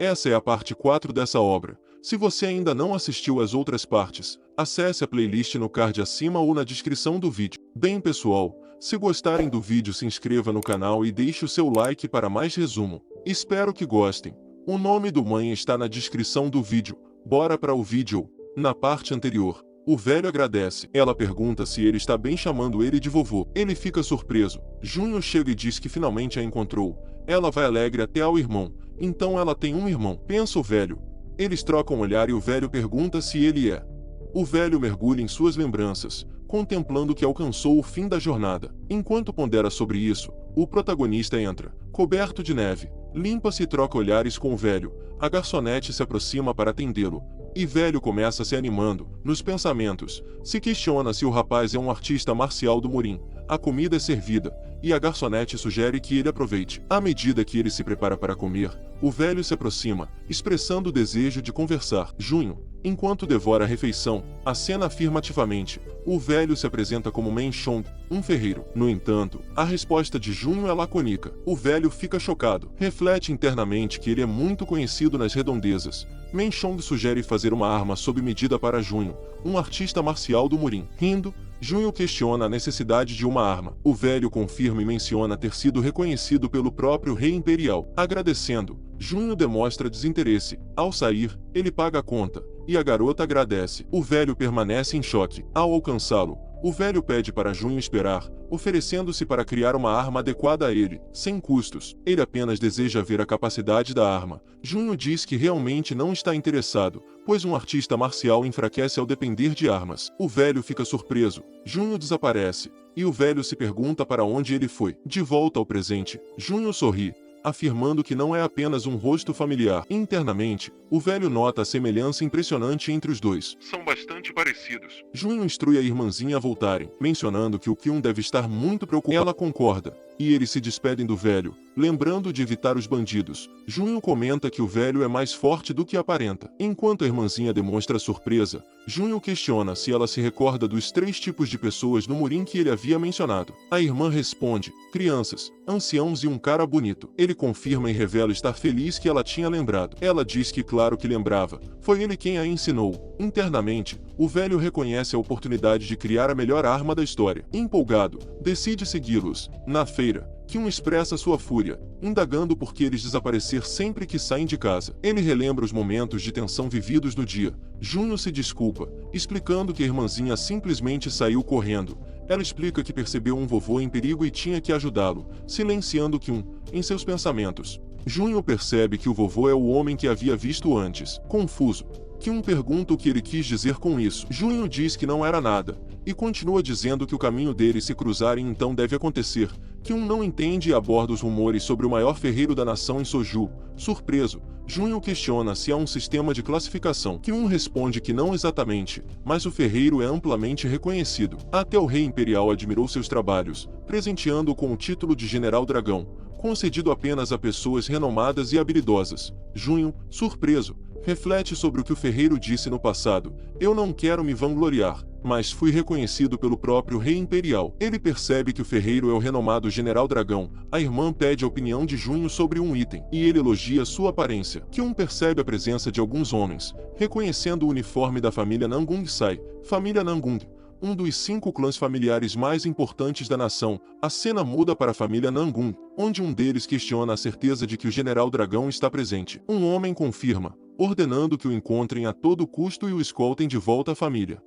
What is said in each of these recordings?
Essa é a parte 4 dessa obra. Se você ainda não assistiu às outras partes, acesse a playlist no card acima ou na descrição do vídeo. Bem pessoal, se gostarem do vídeo se inscreva no canal e deixe o seu like para mais resumo. Espero que gostem. O nome do mãe está na descrição do vídeo. Bora para o vídeo. Na parte anterior, o velho agradece. Ela pergunta se ele está bem chamando ele de vovô. Ele fica surpreso. Junho chega e diz que finalmente a encontrou. Ela vai alegre até ao irmão. Então ela tem um irmão. Pensa o velho. Eles trocam um olhar e o velho pergunta se ele é. O velho mergulha em suas lembranças, contemplando que alcançou o fim da jornada. Enquanto pondera sobre isso, o protagonista entra, coberto de neve, limpa-se e troca olhares com o velho. A garçonete se aproxima para atendê-lo. E velho começa se animando, nos pensamentos. Se questiona se o rapaz é um artista marcial do Murim. A comida é servida, e a garçonete sugere que ele aproveite. À medida que ele se prepara para comer, o velho se aproxima, expressando o desejo de conversar. Junho, enquanto devora a refeição, acena afirmativamente. O velho se apresenta como Menchong, um ferreiro. No entanto, a resposta de Junho é lacônica. O velho fica chocado. Reflete internamente que ele é muito conhecido nas redondezas. Menchong sugere fazer uma arma sob medida para Junho, um artista marcial do Murim. Rindo, Junho questiona a necessidade de uma arma. O velho confirma e menciona ter sido reconhecido pelo próprio rei imperial. Agradecendo, Junho demonstra desinteresse. Ao sair, ele paga a conta, e a garota agradece. O velho permanece em choque. Ao alcançá-lo, o velho pede para Junho esperar, oferecendo-se para criar uma arma adequada a ele, sem custos. Ele apenas deseja ver a capacidade da arma. Junho diz que realmente não está interessado, pois um artista marcial enfraquece ao depender de armas. O velho fica surpreso. Junho desaparece, e o velho se pergunta para onde ele foi. De volta ao presente, Junho sorri, afirmando que não é apenas um rosto familiar. Internamente, o velho nota a semelhança impressionante entre os dois. São bastante parecidos. Junho instrui a irmãzinha a voltarem, mencionando que o Kyun deve estar muito preocupado. Ela concorda, e eles se despedem do velho, lembrando de evitar os bandidos. Junho comenta que o velho é mais forte do que aparenta. Enquanto a irmãzinha demonstra surpresa, Junho questiona se ela se recorda dos 3 tipos de pessoas no Murim que ele havia mencionado. A irmã responde: crianças, anciãos e um cara bonito. Ele confirma e revela estar feliz que ela tinha lembrado. Ela diz que claro que lembrava. Foi ele quem a ensinou. Internamente, o velho reconhece a oportunidade de criar a melhor arma da história. Empolgado, decide segui-los. Na feira, Kyun expressa sua fúria, indagando por que eles desaparecer sempre que saem de casa. Ele relembra os momentos de tensão vividos no dia. Junho se desculpa, explicando que a irmãzinha simplesmente saiu correndo. Ela explica que percebeu um vovô em perigo e tinha que ajudá-lo, silenciando Kyun em seus pensamentos. Junho percebe que o vovô é o homem que havia visto antes. Confuso, Kyun pergunta o que ele quis dizer com isso. Junho diz que não era nada, e continua dizendo que o caminho deles se cruzarem então deve acontecer. Kyun não entende e aborda os rumores sobre o maior ferreiro da nação em Soju. Surpreso, Junho questiona se há um sistema de classificação. Kyun responde que não exatamente, mas o ferreiro é amplamente reconhecido. Até o rei imperial admirou seus trabalhos, presenteando-o com o título de General Dragão, concedido apenas a pessoas renomadas e habilidosas. Junho, surpreso, reflete sobre o que o ferreiro disse no passado. Eu não quero me vangloriar, mas fui reconhecido pelo próprio rei imperial. Ele percebe que o ferreiro é o renomado General Dragão. A irmã pede a opinião de Junho sobre um item, e ele elogia sua aparência. Kyun percebe a presença de alguns homens, reconhecendo o uniforme da família Nangung Sai. Família Nangung, um dos 5 clãs familiares mais importantes da nação. A cena muda para a família Nangung, onde um deles questiona a certeza de que o General Dragão está presente. Um homem confirma, ordenando que o encontrem a todo custo e o escoltem de volta à família.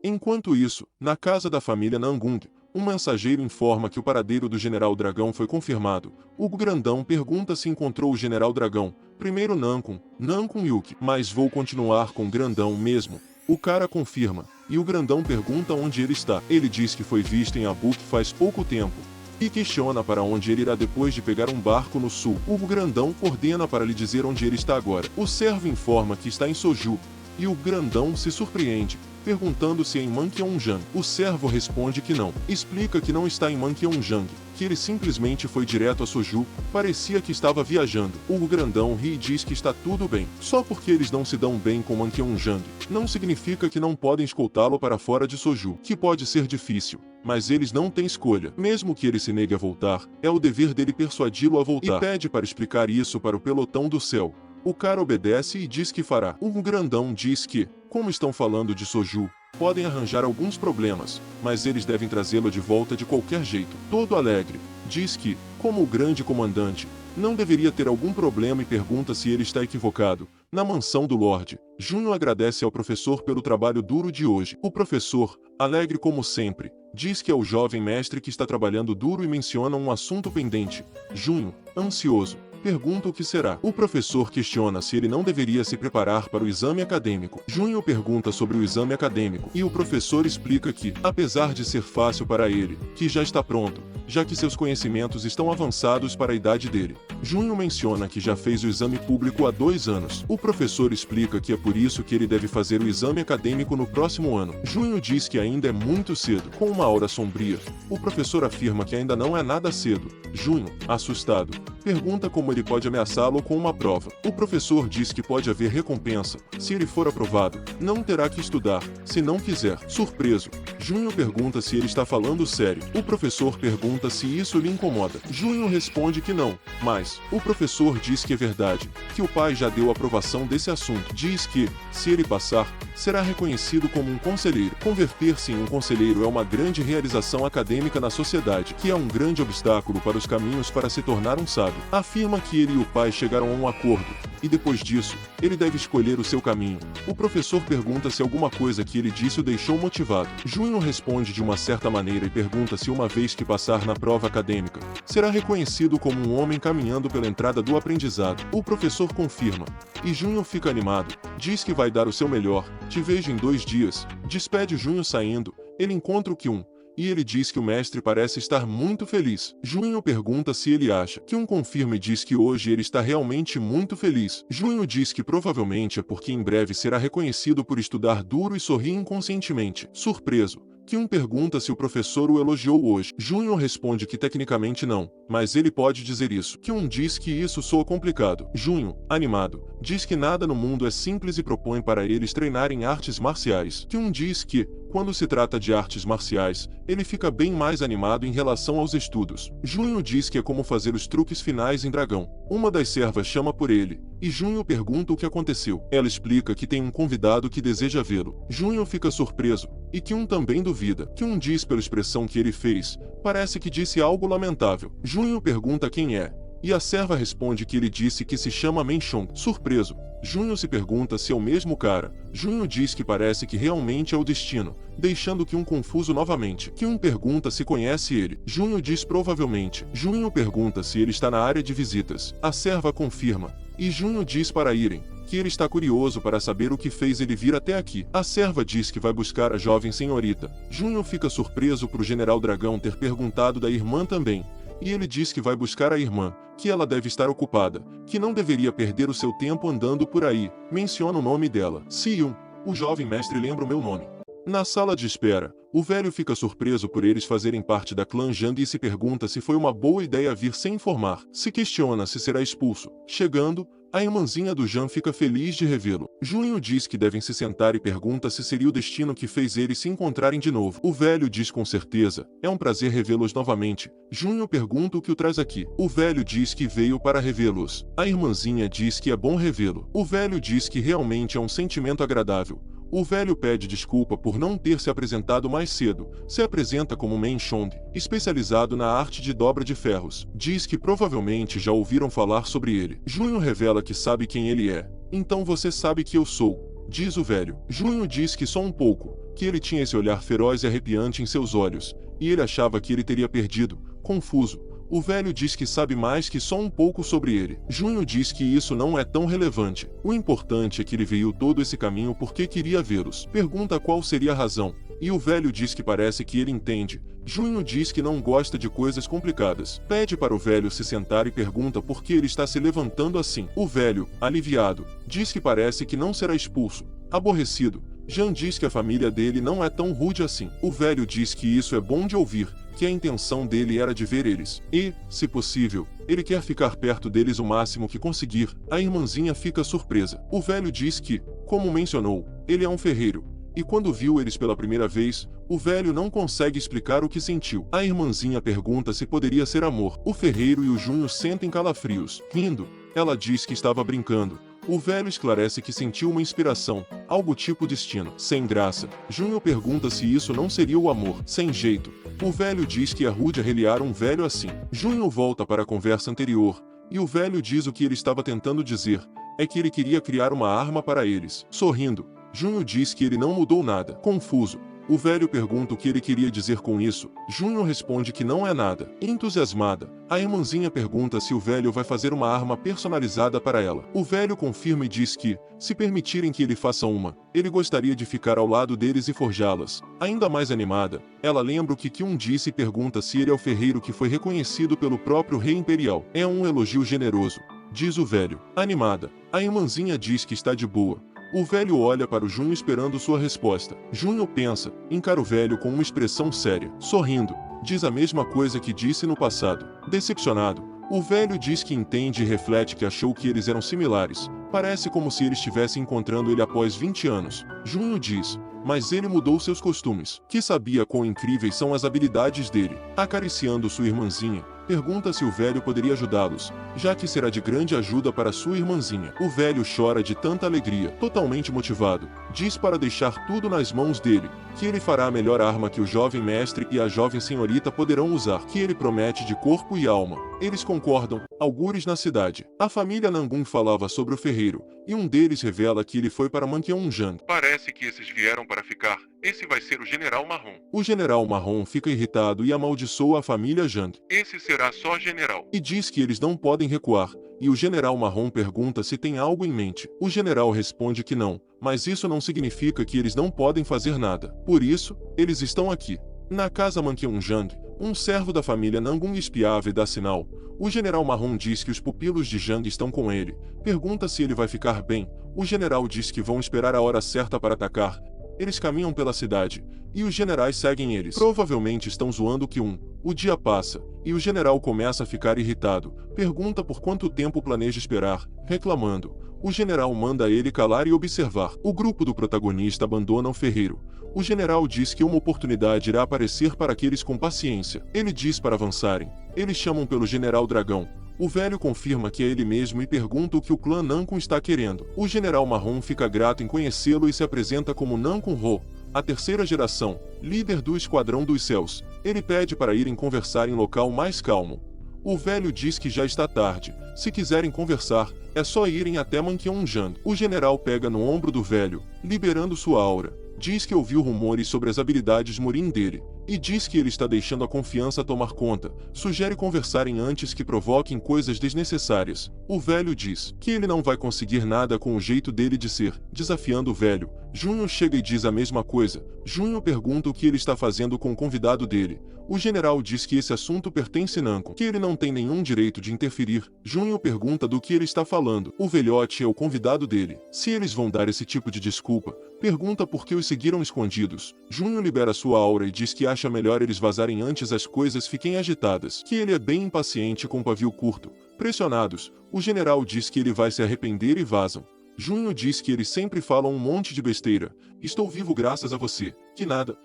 Enquanto isso, na casa da família Nangung, um mensageiro informa que o paradeiro do General Dragão foi confirmado. O grandão pergunta se encontrou o General Dragão. Primeiro Nankun Yuki. Mas vou continuar com o grandão mesmo. O cara confirma, e o grandão pergunta onde ele está. Ele diz que foi visto em Abuk faz pouco tempo, e questiona para onde ele irá depois de pegar um barco no sul. O grandão ordena para lhe dizer onde ele está agora. O servo informa que está em Soju, e o grandão se surpreende, perguntando se é em Mancheonjang. O servo responde que não. Explica que não está em Mancheonjang, que ele simplesmente foi direto a Soju. Parecia que estava viajando. O grandão ri e diz que está tudo bem. Só porque eles não se dão bem com Mancheonjang, não significa que não podem escoltá-lo para fora de Soju, que pode ser difícil. Mas eles não têm escolha. Mesmo que ele se negue a voltar, é o dever dele persuadi-lo a voltar. E pede para explicar isso para o pelotão do céu. O cara obedece e diz que fará. Um grandão diz que, como estão falando de Soju, podem arranjar alguns problemas, mas eles devem trazê-lo de volta de qualquer jeito. Todo alegre, diz que, como o grande comandante, não deveria ter algum problema e pergunta se ele está equivocado. Na mansão do Lorde, Junho agradece ao professor pelo trabalho duro de hoje. O professor, alegre como sempre, diz que é o jovem mestre que está trabalhando duro e menciona um assunto pendente. Junho, ansioso, pergunta o que será. O professor questiona se ele não deveria se preparar para o exame acadêmico. Junho pergunta sobre o exame acadêmico e o professor explica que, apesar de ser fácil para ele, que já está pronto, já que seus conhecimentos estão avançados para a idade dele. Junho menciona que já fez o exame público há 2 anos. O professor explica que é por isso que ele deve fazer o exame acadêmico no próximo ano. Junho diz que ainda é muito cedo. Com uma aura sombria, o professor afirma que ainda não é nada cedo. Junho, assustado, pergunta como ele pode ameaçá-lo com uma prova. O professor diz que pode haver recompensa. Se ele for aprovado, não terá que estudar. Se não quiser, surpreso, Junho pergunta se ele está falando sério. O professor pergunta se isso lhe incomoda. Junho responde que não, mas o professor diz que é verdade, que o pai já deu aprovação desse assunto. Diz que, se ele passar, será reconhecido como um conselheiro. Converter-se em um conselheiro é uma grande realização acadêmica na sociedade, que é um grande obstáculo para os caminhos para se tornar um sábio. Afirma que ele e o pai chegaram a um acordo, e depois disso, ele deve escolher o seu caminho. O professor pergunta se alguma coisa que ele disse o deixou motivado. Junho responde de uma certa maneira e pergunta se uma vez que passar na prova acadêmica, será reconhecido como um homem caminhando pela entrada do aprendizado. O professor confirma, e Junho fica animado, diz que vai dar o seu melhor. Te vejo em 2 dias. Despede Junho saindo, ele encontra o Kyun, e ele diz que o mestre parece estar muito feliz. Junho pergunta se ele acha. Kyun confirma e diz que hoje ele está realmente muito feliz. Junho diz que provavelmente é porque em breve será reconhecido por estudar duro e sorri inconscientemente. Surpreso, Kyun pergunta se o professor o elogiou hoje. Junho responde que tecnicamente não, mas ele pode dizer isso. Kyun diz que isso soa complicado. Junho, animado, diz que nada no mundo é simples e propõe para eles treinarem artes marciais. Kyun diz que, quando se trata de artes marciais, ele fica bem mais animado em relação aos estudos. Junho diz que é como fazer os truques finais em Dragão. Uma das servas chama por ele, e Junho pergunta o que aconteceu. Ela explica que tem um convidado que deseja vê-lo. Junho fica surpreso, e Kyun também duvida. Kyun diz pela expressão que ele fez, parece que disse algo lamentável. Junho pergunta quem é, e a serva responde que ele disse que se chama Menchong. Surpreso, Junho se pergunta se é o mesmo cara. Junho diz que parece que realmente é o destino, deixando Kyun confuso novamente. Kyun pergunta se conhece ele. Junho diz provavelmente. Junho pergunta se ele está na área de visitas. A serva confirma, e Junho diz para irem, que ele está curioso para saber o que fez ele vir até aqui. A serva diz que vai buscar a jovem senhorita. Junho fica surpreso por o General Dragão ter perguntado da irmã também. E ele diz que vai buscar a irmã, que ela deve estar ocupada, que não deveria perder o seu tempo andando por aí. Menciona o nome dela. Siyun, o jovem mestre lembra o meu nome. Na sala de espera, o velho fica surpreso por eles fazerem parte da clã Jang e se pergunta se foi uma boa ideia vir sem informar. Se questiona se será expulso. Chegando, a irmãzinha do Jan fica feliz de revê-lo. Junho diz que devem se sentar e pergunta se seria o destino que fez eles se encontrarem de novo. O velho diz com certeza, é um prazer revê-los novamente. Junho pergunta o que o traz aqui. O velho diz que veio para revê-los. A irmãzinha diz que é bom revê-lo. O velho diz que realmente é um sentimento agradável. O velho pede desculpa por não ter se apresentado mais cedo. Se apresenta como Menchong, especializado na arte de dobra de ferros. Diz que provavelmente já ouviram falar sobre ele. Junho revela que sabe quem ele é. Então você sabe que eu sou, diz o velho. Junho diz que só um pouco, que ele tinha esse olhar feroz e arrepiante em seus olhos, e ele achava que ele teria perdido. Confuso, o velho diz que sabe mais que só um pouco sobre ele. Junho diz que isso não é tão relevante. O importante é que ele veio todo esse caminho porque queria vê-los. Pergunta qual seria a razão, e o velho diz que parece que ele entende. Junho diz que não gosta de coisas complicadas. Pede para o velho se sentar e pergunta por que ele está se levantando assim. O velho, aliviado, diz que parece que não será expulso. Aborrecido, Jan diz que a família dele não é tão rude assim. O velho diz que isso é bom de ouvir, que a intenção dele era de ver eles, e, se possível, ele quer ficar perto deles o máximo que conseguir. A irmãzinha fica surpresa. O velho diz que, como mencionou, ele é um ferreiro, e quando viu eles pela primeira vez, o velho não consegue explicar o que sentiu. A irmãzinha pergunta se poderia ser amor. O ferreiro e o Junho sentem calafrios. Rindo, ela diz que estava brincando. O velho esclarece que sentiu uma inspiração, algo tipo destino. Sem graça, Junho pergunta se isso não seria o amor. Sem jeito, o velho diz que é rude arreliar um velho assim. Junho volta para a conversa anterior, e o velho diz o que ele estava tentando dizer, é que ele queria criar uma arma para eles. Sorrindo, Junho diz que ele não mudou nada. Confuso, o velho pergunta o que ele queria dizer com isso. Junho responde que não é nada. Entusiasmada, a irmãzinha pergunta se o velho vai fazer uma arma personalizada para ela. O velho confirma e diz que, se permitirem que ele faça uma, ele gostaria de ficar ao lado deles e forjá-las. Ainda mais animada, ela lembra o que Kyun disse e pergunta se ele é o ferreiro que foi reconhecido pelo próprio rei imperial. É um elogio generoso, diz o velho. Animada, a irmãzinha diz que está de boa. O velho olha para o Junho esperando sua resposta. Junho pensa, encara o velho com uma expressão séria. Sorrindo, diz a mesma coisa que disse no passado. Decepcionado, o velho diz que entende e reflete que achou que eles eram similares. Parece como se ele estivesse encontrando ele após 20 anos. Junho diz, mas ele mudou seus costumes. Que sabia quão incríveis são as habilidades dele. Acariciando sua irmãzinha, pergunta se o velho poderia ajudá-los, já que será de grande ajuda para sua irmãzinha. O velho chora de tanta alegria, totalmente motivado. Diz para deixar tudo nas mãos dele, que ele fará a melhor arma que o jovem mestre e a jovem senhorita poderão usar, que ele promete de corpo e alma. Eles concordam, algures na cidade. A família Nangun falava sobre o ferreiro, e um deles revela que ele foi para Manqueonjang. Parece que esses vieram para ficar. Esse vai ser o General Marrom. O General Marrom fica irritado e amaldiçoa a família Jang. Esse será só general. E diz que eles não podem recuar, e o General Marrom pergunta se tem algo em mente. O general responde que não, mas isso não significa que eles não podem fazer nada. Por isso, eles estão aqui. Na casa Manqueonjang, um servo da família Nangun espiava e dá sinal. O General Marrom diz que os pupilos de Jang estão com ele. Pergunta se ele vai ficar bem. O general diz que vão esperar a hora certa para atacar. Eles caminham pela cidade, e os generais seguem eles. Provavelmente estão zoando Kyun. O dia passa, e o general começa a ficar irritado. Pergunta por quanto tempo planeja esperar, reclamando. O general manda ele calar e observar. O grupo do protagonista abandona o ferreiro. O general diz que uma oportunidade irá aparecer para aqueles com paciência. Ele diz para avançarem. Eles chamam pelo General Dragão. O velho confirma que é ele mesmo e pergunta o que o clã Nankun está querendo. O General Marrom fica grato em conhecê-lo e se apresenta como Nankun Ho, a terceira geração, líder do Esquadrão dos Céus. Ele pede para irem conversar em local mais calmo. O velho diz que já está tarde. Se quiserem conversar, é só irem até Manqueonjang. O general pega no ombro do velho, liberando sua aura. Diz que ouviu rumores sobre as habilidades Murin dele, e diz que ele está deixando a confiança tomar conta. Sugere conversarem antes que provoquem coisas desnecessárias. O velho diz que ele não vai conseguir nada com o jeito dele de ser, desafiando o velho. Junho chega e diz a mesma coisa. Junho pergunta o que ele está fazendo com o convidado dele. O general diz que esse assunto pertence a Nankun, que ele não tem nenhum direito de interferir. Junho pergunta do que ele está falando. O velhote é o convidado dele. Se eles vão dar esse tipo de desculpa, pergunta por que os seguiram escondidos. Junho libera sua aura e diz que acha melhor eles vazarem antes as coisas fiquem agitadas. Que ele é bem impaciente com pavio curto. Pressionados, o general diz que ele vai se arrepender e vazam. Junho diz que eles sempre falam um monte de besteira. Estou vivo graças a você. Que nada.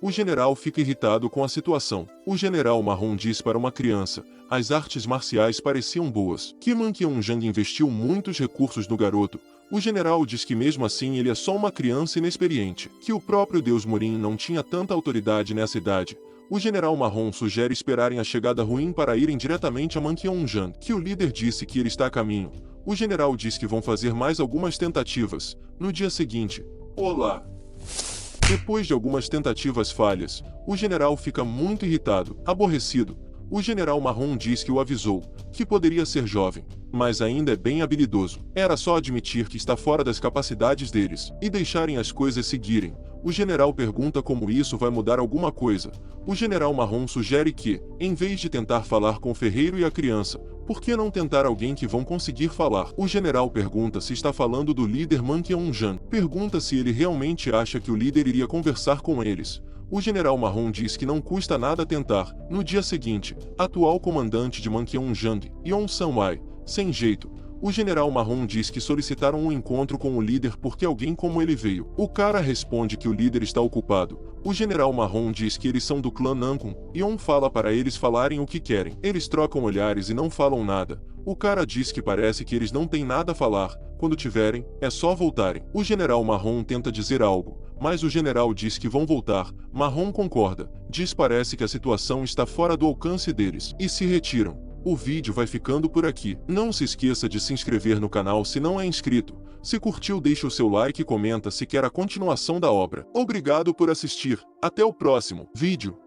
O general fica irritado com a situação. O general Marrom diz para uma criança, as artes marciais pareciam boas. Que Manqueonjang investiu muitos recursos no garoto. O general diz que mesmo assim ele é só uma criança inexperiente. Que o próprio deus Murin não tinha tanta autoridade nessa idade. O general Marrom sugere esperarem a chegada ruim para irem diretamente a Manqueonjang. Que o líder disse que ele está a caminho. O general diz que vão fazer mais algumas tentativas. No dia seguinte, olá. Depois de algumas tentativas falhas, o general fica muito irritado, aborrecido. O general Marrom diz que o avisou, que poderia ser jovem, mas ainda é bem habilidoso. Era só admitir que está fora das capacidades deles, e deixarem as coisas seguirem. O general pergunta como isso vai mudar alguma coisa. O general Marrom sugere que, em vez de tentar falar com o ferreiro e a criança, por que não tentar alguém que vão conseguir falar? O general pergunta se está falando do líder Manqueonjang. Pergunta se ele realmente acha que o líder iria conversar com eles. O general Marrom diz que não custa nada tentar. No dia seguinte, atual comandante de Manqueonjang, Yon Sanwai, sem jeito. O general Marrom diz que solicitaram um encontro com o líder porque alguém como ele veio. O cara responde que o líder está ocupado. O general Marrom diz que eles são do clã Nankun, e Yon fala para eles falarem o que querem. Eles trocam olhares e não falam nada. O cara diz que parece que eles não têm nada a falar, quando tiverem, é só voltarem. O general Marrom tenta dizer algo, mas o general diz que vão voltar. Marrom concorda, diz parece que a situação está fora do alcance deles, e se retiram. O vídeo vai ficando por aqui. Não se esqueça de se inscrever no canal se não é inscrito. Se curtiu, deixa o seu like e comenta se quer a continuação da obra. Obrigado por assistir. Até o próximo vídeo.